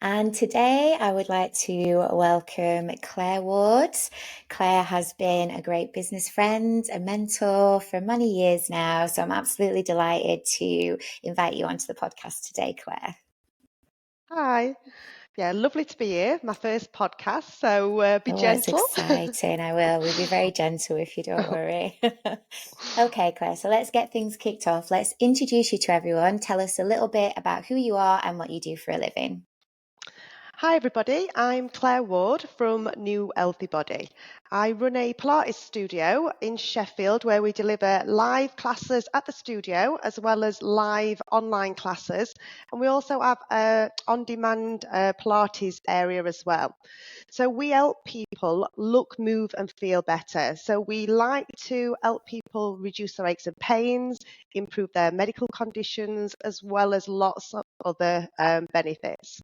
And today I would like to welcome Clare Wards. Clare has been a great business friend, a mentor for many years now. So I'm absolutely delighted to invite you onto the podcast today, Clare. Hi. Yeah, lovely to be here. My first podcast, so be Oh, it's gentle. exciting. I will. We'll be very gentle if you don't worry. Okay, Claire, so let's get things kicked off. Let's introduce you to everyone. Tell us a little bit about who you are and what you do for a living. Hi everybody, I'm Clare Ward from New Healthy Body. I run a Pilates studio in Sheffield where we deliver live classes at the studio as well as live online classes, and we also have a on-demand Pilates area as well. So we help people look, move and feel better. So we like to help people reduce their aches and pains, improve their medical conditions as well as lots of other benefits.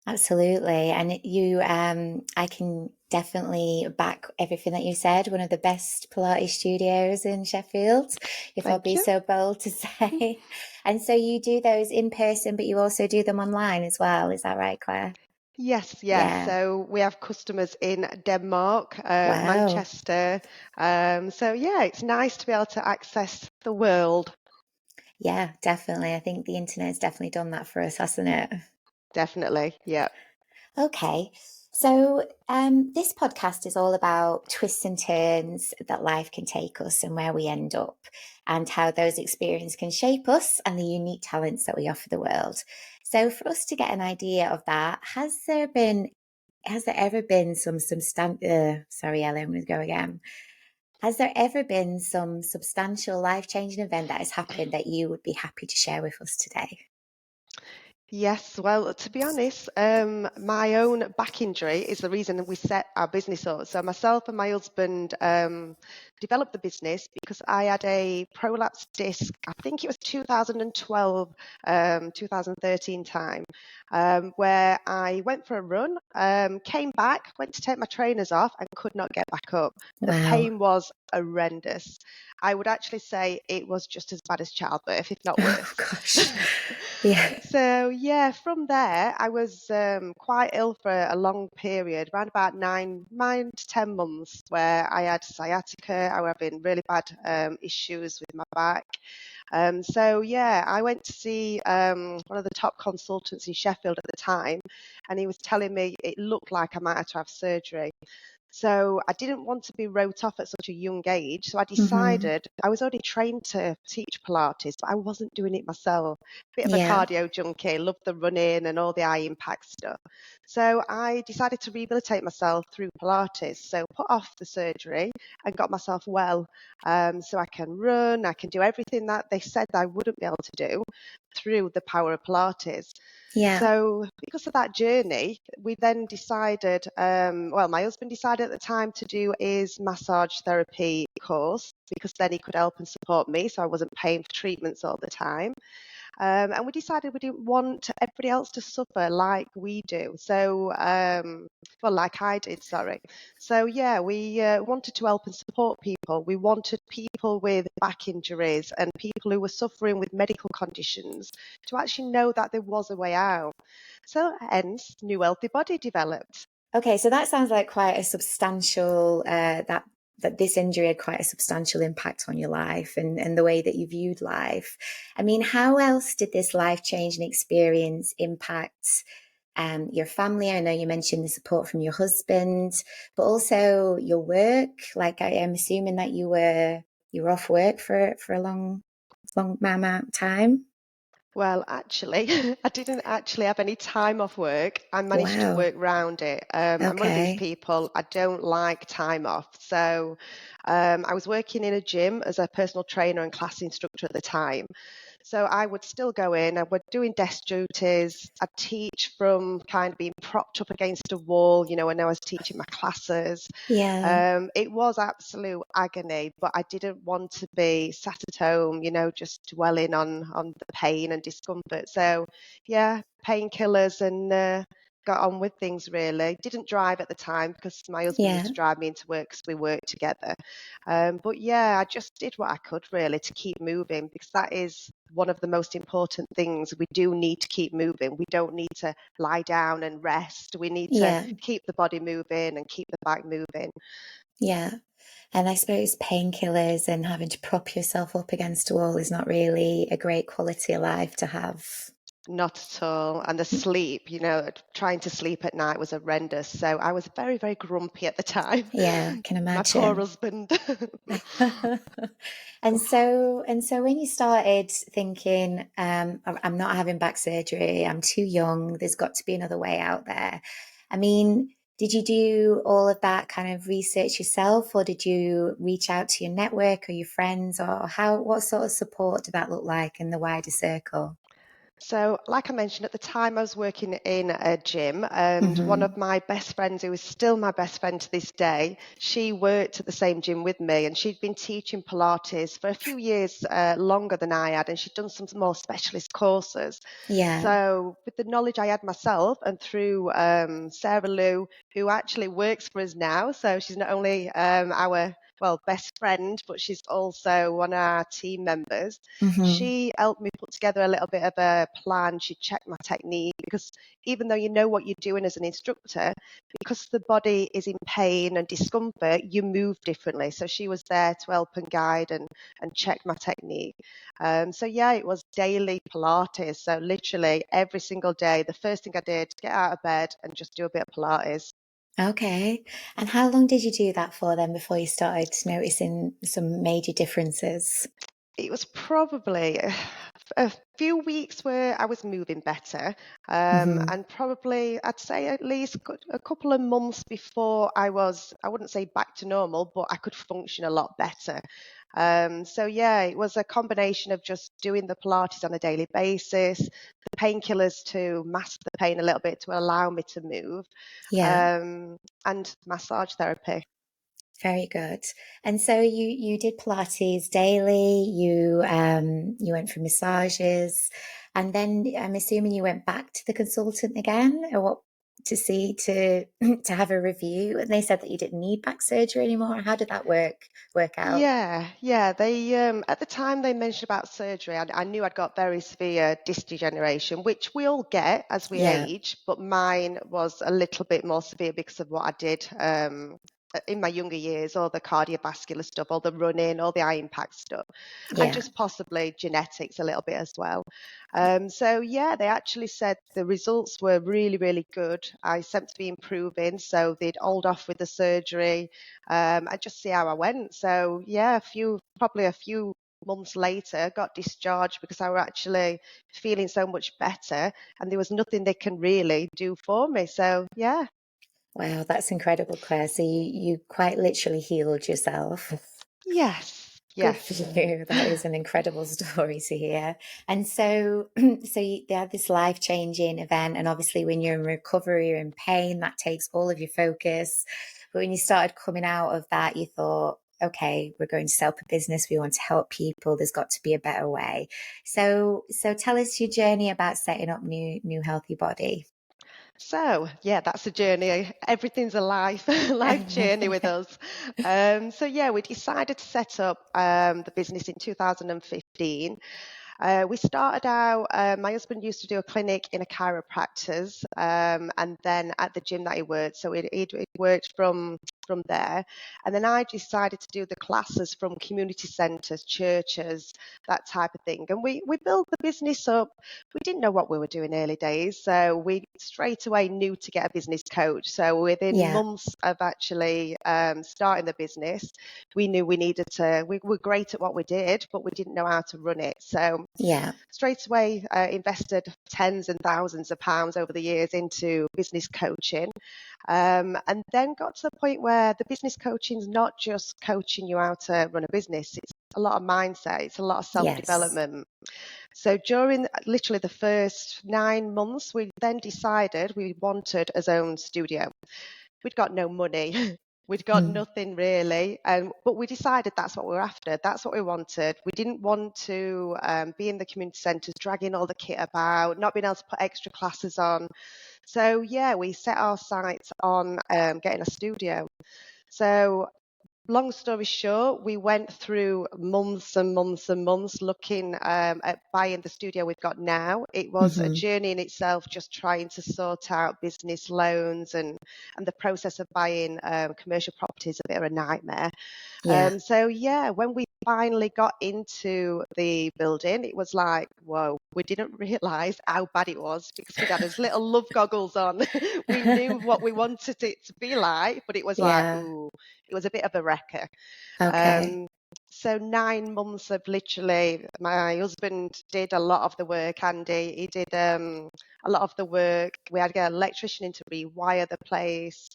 Absolutely. And I can definitely back everything that you said. One of the best Pilates studios in Sheffield, if I'll Thank be you. so bold to say. And so you do those in person, but you also do them online as well. Is that right, Claire? Yes. Yeah. So we have customers in Denmark, Wow. Manchester. So yeah, it's nice to be able to access the world. Yeah, definitely. I think the internet's definitely done that for us, hasn't it? Definitely. Yeah. Okay. So, this podcast is all about twists and turns that life can take us and where we end up, and how those experiences can shape us and the unique talents that we offer the world. So, for us to get an idea of that, has there ever been sorry, Ellie, I'm going to go again. Has there ever been some substantial life-changing event that has happened that you would be happy to share with us today? Yes, well, to be honest, my own back injury is the reason we set our business up. So myself and my husband developed the business because I had a prolapse disc, I think it was 2012, 2013 time, where I went for a run, came back, went to take my trainers off and could not get back up. The Wow. pain was horrendous. I would actually say it was just as bad as childbirth, if not Oh, worse. gosh. Yeah. So yeah, from there I was quite ill for a long period, around about 9 to 10 months, where I had sciatica. I was having really bad issues with my back. So yeah, I went to see one of the top consultants in Sheffield at the time, and he was telling me it looked like I might have to have surgery. So I didn't want to be wrote off at such a young age. So I Hmm. decided I was already trained to teach Pilates, but I wasn't doing it myself. Bit of a Yeah. cardio junkie, loved the running and all the high impact stuff. So I decided to rehabilitate myself through Pilates. So put off the surgery and got myself well. So I can run, I can do everything that they said I wouldn't be able to do through the power of Pilates. Yeah. So because of that journey, we then decided, well, my husband decided at the time to do his massage therapy course because then he could help and support me so I wasn't paying for treatments all the time. And we decided we didn't want everybody else to suffer like we do. So, well, like I did, sorry. So, yeah, we wanted to help and support people. We wanted people with back injuries and people who were suffering with medical conditions to actually know that there was a way out. So, hence, New Healthy Body developed. Okay, so that sounds like quite a substantial that this injury had quite a substantial impact on your life and the way that you viewed life. I mean, how else did this life-changing experience impact your family? I know you mentioned the support from your husband, but also your work. Like I am assuming that you were off work for a long amount of time. Well, actually, I didn't actually have any time off work. I managed to Wow. work round it. I'm one of these Okay. people, I don't like time off. So I was working in a gym as a personal trainer and class instructor at the time. So I would still go in, I would doing desk duties. I'd teach from kind of being propped up against a wall, when I was teaching my classes. Yeah. It was absolute agony, but I didn't want to be sat at home, just dwelling on the pain and discomfort. So, yeah, painkillers and got on with things really. Didn't drive at the time because my husband used Yeah. to drive me into work because we worked together. But yeah, I just did what I could really to keep moving because that is one of the most important things. We do need to keep moving. We don't need to lie down and rest. We need to Yeah. keep the body moving and keep the back moving. Yeah. And I suppose painkillers and having to prop yourself up against a wall is not really a great quality of life to have. Not at all. And the sleep, trying to sleep at night was horrendous. So I was very, very grumpy at the time. Yeah, I can My poor imagine. husband. And so when you started thinking, I'm not having back surgery, I'm too young, there's got to be another way out there. I mean, did you do all of that kind of research yourself, or did you reach out to your network or your friends, or what sort of support did that look like in the wider circle? So, like I mentioned, at the time I was working in a gym, and one Hmm. of my best friends, who is still my best friend to this day, she worked at the same gym with me, and she'd been teaching Pilates for a few years longer than I had, and she'd done some more specialist courses. Yeah. So, with the knowledge I had myself, and through Sarah Lou, who actually works for us now, so she's not only our best friend, but she's also one of our team members. Hmm. She helped me put together a little bit of a plan. She checked my technique because even though you know what you're doing as an instructor, because the body is in pain and discomfort, you move differently. So she was there to help and guide and check my technique. So yeah, it was daily Pilates. So literally every single day, the first thing I did, get out of bed and just do a bit of Pilates. Okay. And how long did you do that for then before you started noticing some major differences? It was probably a few weeks where I was moving better, Hmm. and probably I'd say at least a couple of months before I wouldn't say back to normal, but I could function a lot better. So yeah, it was a combination of just doing the Pilates on a daily basis, the painkillers to mask the pain a little bit to allow me to move, Yeah. um, and massage therapy. Very good. And so you did Pilates daily, you went for massages, and then I'm assuming you went back to the consultant again, or what, to see to to have a review, and they said that you didn't need back surgery anymore. How did that work out? Yeah, yeah. They at the time they mentioned about surgery, I knew I'd got very severe disc degeneration, which we all get as we Yeah, age, but mine was a little bit more severe because of what I did in my younger years, all the cardiovascular stuff, all the running, all the high impact stuff, and yeah, just possibly genetics a little bit as well. So yeah, they actually said the results were really, really good. I seemed to be improving, so they'd hold off with the surgery and just see how I went. So yeah, probably a few months later, got discharged because I was actually feeling so much better, and there was nothing they can really do for me. So yeah, wow, that's incredible, Claire. So you quite literally healed yourself. yes, Good for yes. you. That is an incredible story to hear. And so, they had this life-changing event, and obviously, when you're in recovery, you're in pain, that takes all of your focus. But when you started coming out of that, you thought, okay, we're going to set up a business. We want to help people. There's got to be a better way. So tell us your journey about setting up new healthy body. So yeah, that's a journey. Everything's a life journey with us. So yeah, we decided to set up the business in 2015. We started out, my husband used to do a clinic in a chiropractor's, and then at the gym that he worked. So it worked from there. And then I decided to do the classes from community centres, churches, that type of thing. And we built the business up. We didn't know what we were doing early days. So we straight away knew to get a business coach. So within Yeah, months of actually starting the business, we knew we needed to, we were great at what we did, but we didn't know how to run it. So yeah, straight away invested tens and thousands of pounds over the years into business coaching, and then got to the point where the business coaching is not just coaching you how to run a business. It's a lot of mindset, it's a lot of yes, self-development. So during literally the first 9 months, we then decided we wanted a own studio. We'd got no money. We'd got mm, nothing really, but we decided that's what we were after. That's what we wanted. We didn't want to be in the community centres, dragging all the kit about, not being able to put extra classes on. So yeah, we set our sights on getting a studio. So long story short, we went through months and months and months looking at buying the studio we've got now. It was a Hmm. journey in itself, just trying to sort out business loans and the process of buying commercial properties, a bit of a nightmare. Yeah. So yeah, when we finally got into the building, it was like, whoa, we didn't realise how bad it was because we'd had his little love goggles on. We knew what we wanted it to be like, but it was like, Yeah. ooh, it was a bit of a wrecker. Okay. Um, so 9 months of literally, my husband did a lot of the work, Andy. He did a lot of the work. We had to get an electrician in to rewire the place.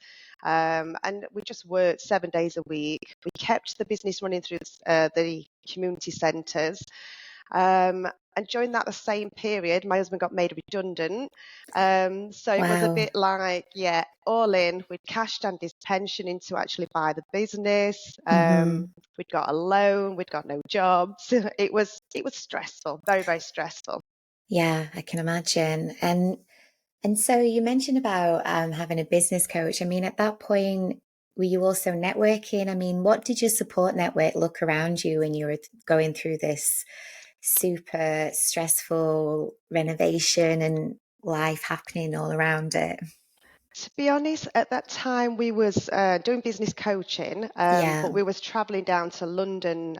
And we just worked 7 days a week. We kept the business running through the community centres. Um, and during that the same period, my husband got made redundant. So it was a Wow. bit like, yeah, all in. We'd cashed Andy's pension in to actually buy the business. Hmm. We'd got a loan. We'd got no jobs. It was stressful, very, very stressful. Yeah, I can imagine. And so you mentioned about having a business coach. I mean, at that point, were you also networking? I mean, what did your support network look around you when you were going through this super stressful renovation and life happening all around it? To be honest, at that time we was doing business coaching, Yeah. but we was traveling down to London,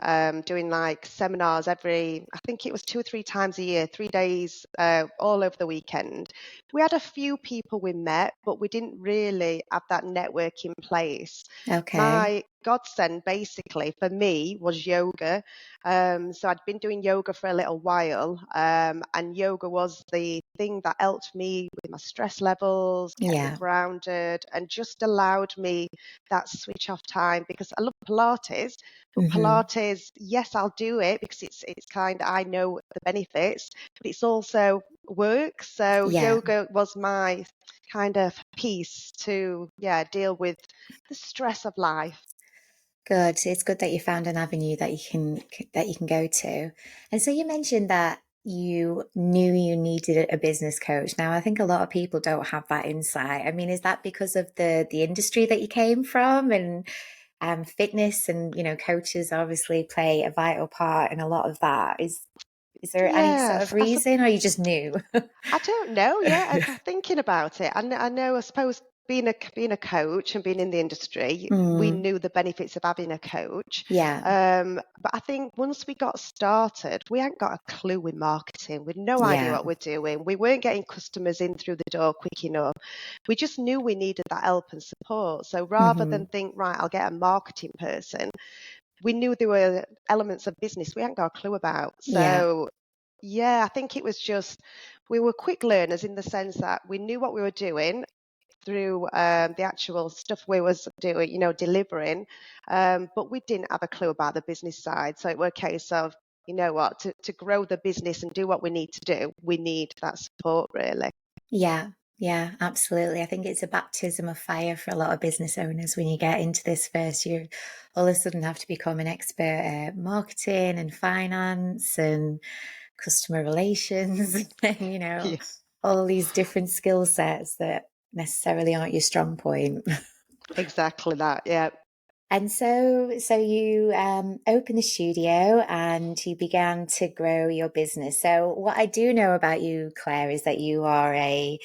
doing like seminars I think it was 2 or 3 times a year, 3 days, all over the weekend. We had a few people we met, but we didn't really have that network in place. Okay. My godsend basically for me was yoga. So I'd been doing yoga for a little while, and yoga was the thing that helped me with my stress levels, kept me Yeah. grounded, and just allowed me that switch off time because I love Pilates. But Hmm. Pilates, yes, I'll do it because it's kind of, I know the benefits, but it's also work. So Yeah. yoga was my kind of piece to, yeah, deal with the stress of life. Good. It's good that you found an avenue that you can go to. And so you mentioned that you knew you needed a business coach. Now, I think a lot of people don't have that insight. I mean, is that because of the industry that you came from and fitness and coaches obviously play a vital part in a lot of that. Is there any sort of Yes, reason or you just knew? I don't know. Yeah, thinking about it, I know. I suppose being a coach and being in the industry, we Mm, knew the benefits of having a coach. yeah, But I think once we got started, we hadn't got a clue with marketing. We'd no idea yeah, what we're doing. We weren't getting customers in through the door quick enough. We just knew we needed that help and support. So rather hmm, than think, right, I'll get a marketing person, we knew there were elements of business we hadn't got a clue about. yeah, So yeah, I think it was just we were quick learners in the sense that we knew what we were doing through the actual stuff we was doing, delivering, but we didn't have a clue about the business side. So it was a case of, you know what, to grow the business and do what we need to do, we need that support really. yeah, yeah, absolutely. I think it's a baptism of fire for a lot of business owners when you get into this first year. All of a sudden have to become an expert at marketing and finance and customer relations and Yeah, all these different skill sets that necessarily aren't your strong point. exactly that. Yeah. And so you opened the studio and you began to grow your business. So what I do know about you, Claire, is that you are a,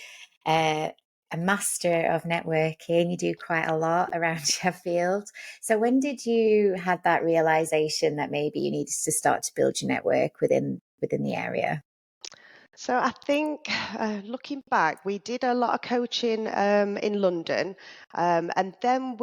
a master of networking. You do quite a lot around Sheffield. So when did you have that realization that maybe you needed to start to build your network within the area? So I think looking back, we did a lot of coaching in London, and then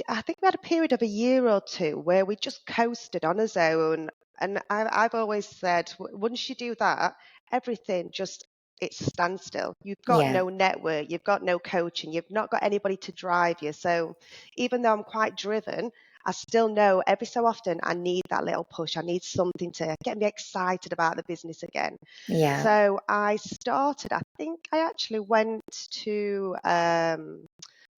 I think we had a period of a year or two where we just coasted on our own. And I've always said, once you do that, everything just it's a standstill. You've got Yeah, no network, you've got no coaching, you've not got anybody to drive you. So even though I'm quite driven, I still know every so often I need that little push. I need something to get me excited about the business again. yeah, So I think I actually went to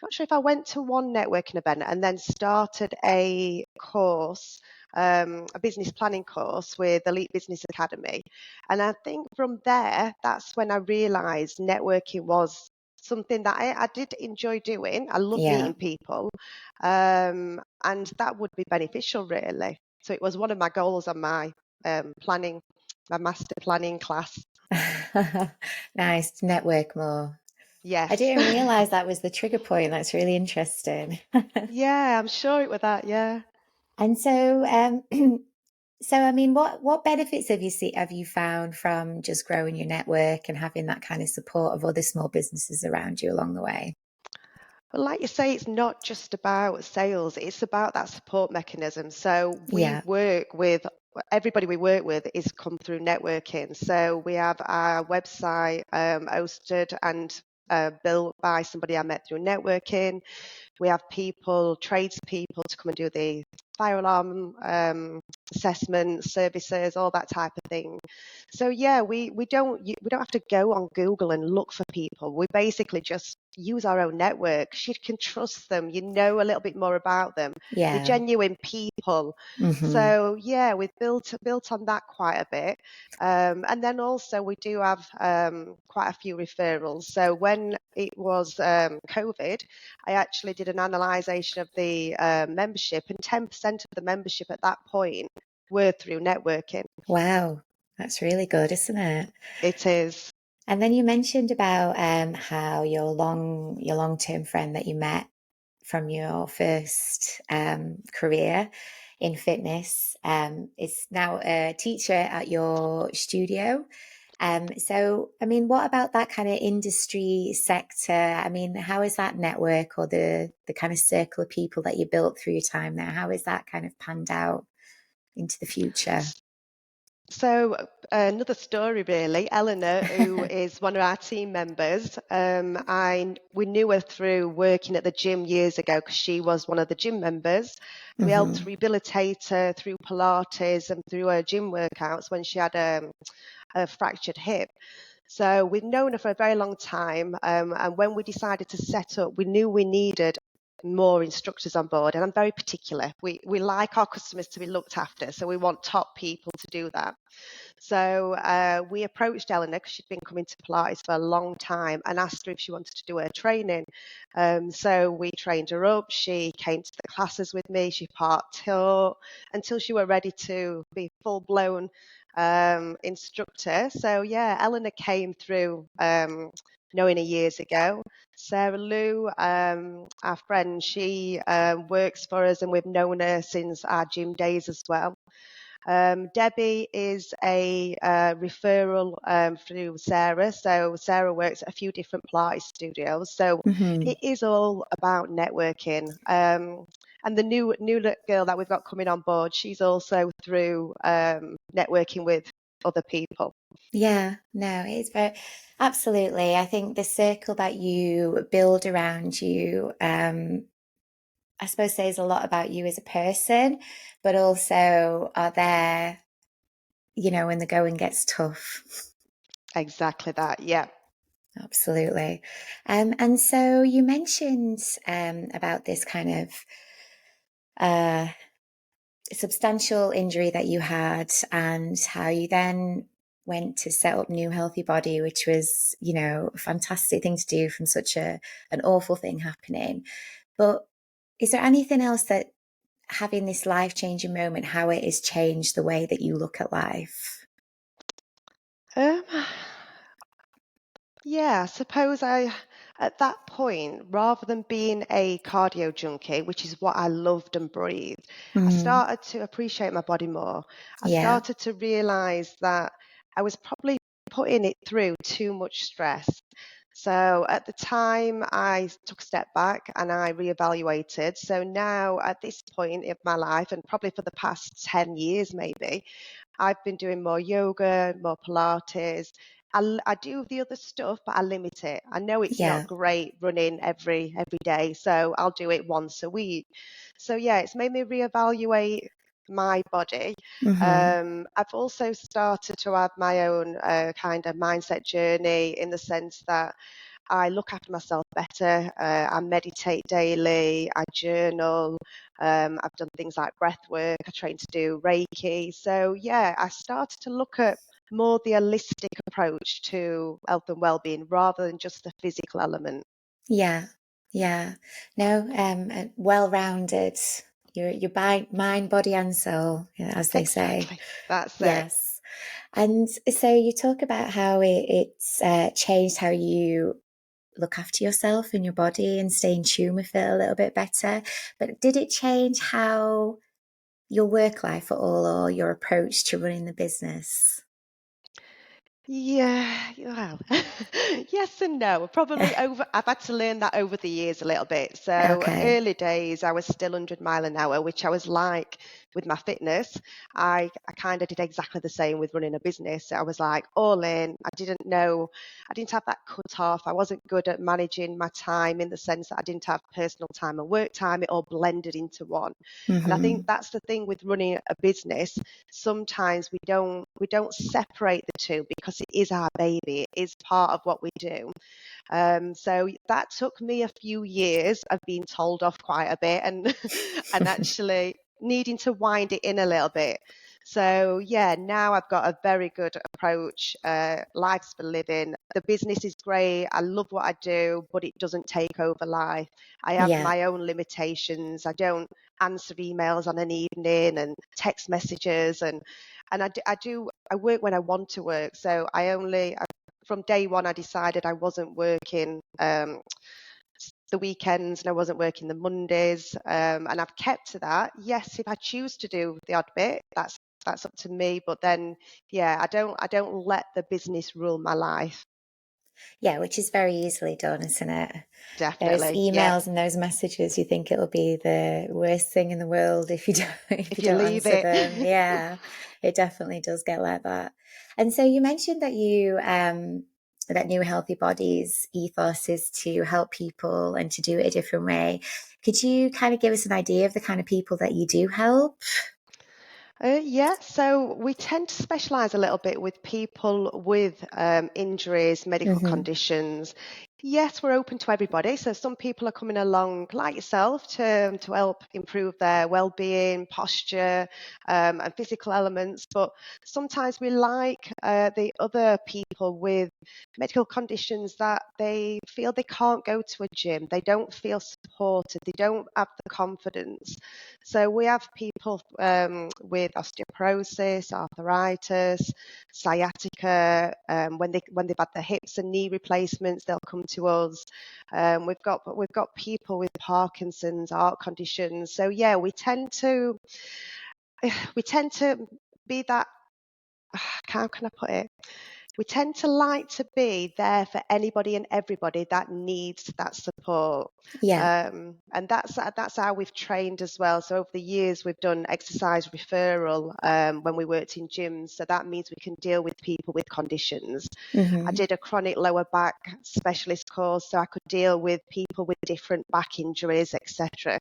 not sure if I went to one networking event and then started a course, a business planning course with Elite Business Academy. And I think from there, that's when I realized networking was something that I did enjoy doing. I love Yeah. meeting people, and that would be beneficial, really. So it was one of my goals on my planning, my master planning class. Nice to network more. I Yes. didn't realize that was the trigger point. That's really interesting. Yeah, I'm sure it was that. Yeah. And so, so I mean, what benefits have you found from just growing your network and having that kind of support of other small businesses around you along the way? But like you say, it's not just about sales, it's about that support mechanism. So we Yeah. work with everybody we work with is come through networking. So we have our website hosted and built by somebody I met through networking. We have people, tradespeople to come and do the fire alarm assessment services, all that type of thing. So yeah, we don't have to go on Google and look for people. We basically just use our own network. You can trust them. You know a little bit more about them. They're Yeah. genuine people. Hmm. So yeah, we've built on that quite a bit. And then also we do have quite a few referrals. So when it was COVID, I actually did an analysation of the membership, and 10% of the membership at that point were through networking. Wow. That's really good, isn't it? It is. And then you mentioned about how your long-term friend that you met from your first career in fitness is now a teacher at your studio. So, I mean, what about that kind of industry sector? I mean, how is that network or the kind of circle of people that you built through your time there? How is that kind of panned out into the future? So another story really, Eleanor, who is one of our team members, we knew her through working at the gym years ago because she was one of the gym members. We helped Hmm. rehabilitate her through Pilates and through her gym workouts when she had a fractured hip. So we've known her for a very long time, and when we decided to set up, we knew we needed more instructors on board, and I'm very particular. We like our customers to be looked after, so we want top people to do that. So we approached Eleanor because she'd been coming to Pilates for a long time and asked her if she wanted to do her training. So we trained her up. She came to the classes with me. She part-taught until she was ready to be full-blown instructor. So yeah, Eleanor came through knowing her years ago. Sarah Lou, our friend, she works for us and we've known her since our gym days as well. Debbie is a referral through Sarah. So Sarah works at a few different Pilates studios. So Hmm. it is all about networking. And the new girl that we've got coming on board, she's also through networking with other people. Yeah, no, it's very absolutely. I think the circle that you build around you, I suppose says a lot about you as a person, but also are there, when the going gets tough. Exactly that. Yeah. Absolutely. And so you mentioned about this kind of uh, substantial injury that you had and how you then went to set up New Healthy Body, which was, a fantastic thing to do from such an awful thing happening. But is there anything else that having this life-changing moment, how it has changed the way that you look at life? Um, Yeah, I suppose at that point, rather than being a cardio junkie, which is what I loved and breathed, I Mm, started to appreciate my body more. I yeah, started to realize that I was probably putting it through too much stress. So at the time, I took a step back and I reevaluated. So now, at this point in my life, and probably for the past 10 years maybe, I've been doing more yoga, more Pilates. I do the other stuff, but I limit it. I know it's not yeah. great running every day, so I'll do it once a week. So yeah, it's made me reevaluate my body. Hmm. I've also started to have my own kind of mindset journey in the sense that I look after myself better. I meditate daily. I journal. I've done things like breath work. I train to do Reiki. So yeah, I started to look at more the holistic approach to health and well-being rather than just the physical element. Yeah, yeah. No, well-rounded. Your mind, body, and soul, as they say. Exactly. That's it. Yes. And so you talk about how it's changed how you look after yourself and your body and stay in tune with it a little bit better. But did it change how your work life at all, or your approach to running the business? Yeah, well, yes and no. Probably I've had to learn that over the years a little bit. So Okay. early days, I was still 100 mile an hour, which I was like with my fitness. I kind of did exactly the same with running a business. I was like all in. I didn't have that cut off. I wasn't good at managing my time in the sense that I didn't have personal time and work time. It all blended into one. And I think Hmm. that's the thing with running a business. Sometimes we don't separate the two because it is our baby. It is part of what we do. So that took me a few years of being told off quite a bit and and actually needing to wind it in a little bit. So yeah, now I've got a very good approach. Life's for living. The business is great. I love what I do, but it doesn't take over life. I have Yeah. my own limitations. I don't answer emails on an evening and text messages and I work when I want to work. So from day one I decided I wasn't working the weekends and I wasn't working the Mondays, and I've kept to that. Yes, if I choose to do the odd bit, that's up to me. But then, yeah, I don't let the business rule my life. Yeah, which is very easily done, isn't it? Those Definitely, yeah. emails and those messages, you think it'll be the worst thing in the world if you don't if If you you don't leave answer it, them. Yeah, it definitely does get like that. And so you mentioned that that New Healthy Bodies ethos is to help people and to do it a different way. Could you kind of give us an idea of the kind of people that you do help? Yeah, so we tend to specialise a little bit with people with injuries, medical Hmm. conditions. Yes, we're open to everybody. So some people are coming along, like yourself, to help improve their well-being, posture, and physical elements. But sometimes we like the other people with medical conditions that they feel they can't go to a gym, they don't feel supported, they don't have the confidence. So we have people with osteoporosis, arthritis, sciatica. When they've had their hips and knee replacements, they'll come to us. We've got people with Parkinson's, heart conditions. So yeah, we tend to be that. How can I put it? We tend to like to be there for anybody and everybody that needs that support. Yeah. And that's how we've trained as well. So over the years, we've done exercise referral when we worked in gyms. So that means we can deal with people with conditions. I Hmm. did a chronic lower back specialist course, so I could deal with people with different back injuries, etc.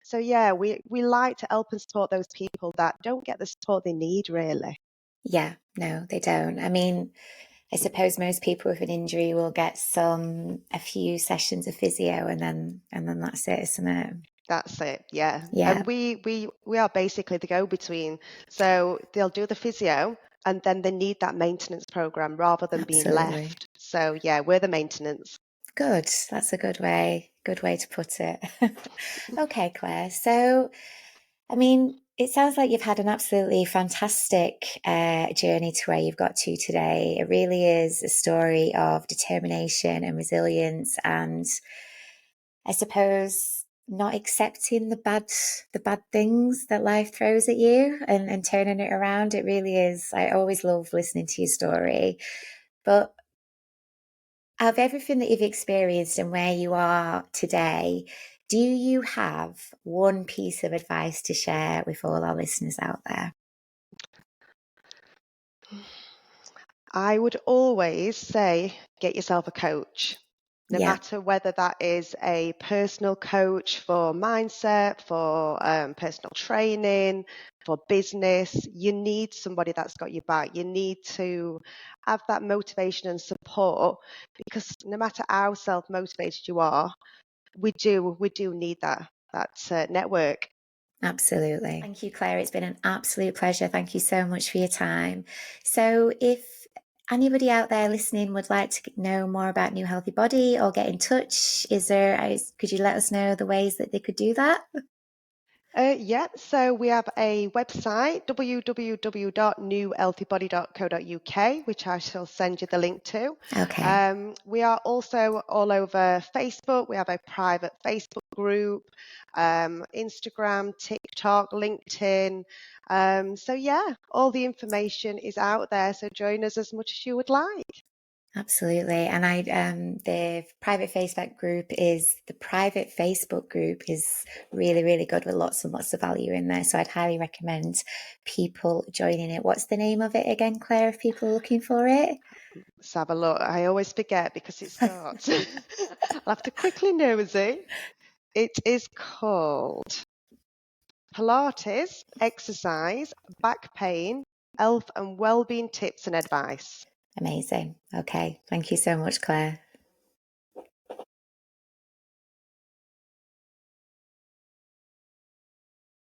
So yeah, we like to help and support those people that don't get the support they need, really. Yeah. No, they don't. I mean, I suppose most people with an injury will get a few sessions of physio and then that's it, isn't it? That's it, yeah. Yeah, And we are basically the go-between. So they'll do the physio and then they need that maintenance program rather than being absolutely. left. So yeah, we're the maintenance. Good. That's a good way to put it. Okay, Claire. So, I mean, it sounds like you've had an absolutely fantastic journey to where you've got to today. It really is a story of determination and resilience and I suppose not accepting the bad things that life throws at you and turning it around. It really is. I always love listening to your story. But out of everything that you've experienced and where you are today, do you have one piece of advice to share with all our listeners out there? I would always say get yourself a coach, no Yeah. matter whether that is a personal coach for mindset, for personal training, for business. You need somebody that's got your back. You need to have that motivation and support because no matter how self motivated you are, we do need that network. Absolutely. Thank you, Claire. It's been an absolute pleasure. Thank you so much for your time. So if anybody out there listening would like to know more about New Healthy Body or get in touch, could you let us know the ways that they could do that? Yeah, so we have a website, www.newhealthybody.co.uk, which I shall send you the link to. Okay. We are also all over Facebook. We have a private Facebook group, Instagram, TikTok, LinkedIn. So yeah, all the information is out there. So join us as much as you would like. Absolutely. And the private Facebook group is really, really good with lots and lots of value in there. So I'd highly recommend people joining it. What's the name of it again, Claire, if people are looking for it? Let's have a look. I always forget because it starts. I'll have to quickly nosy. It is called Pilates, exercise, back pain, health and wellbeing tips and advice. Amazing. Okay. Thank you so much, Claire.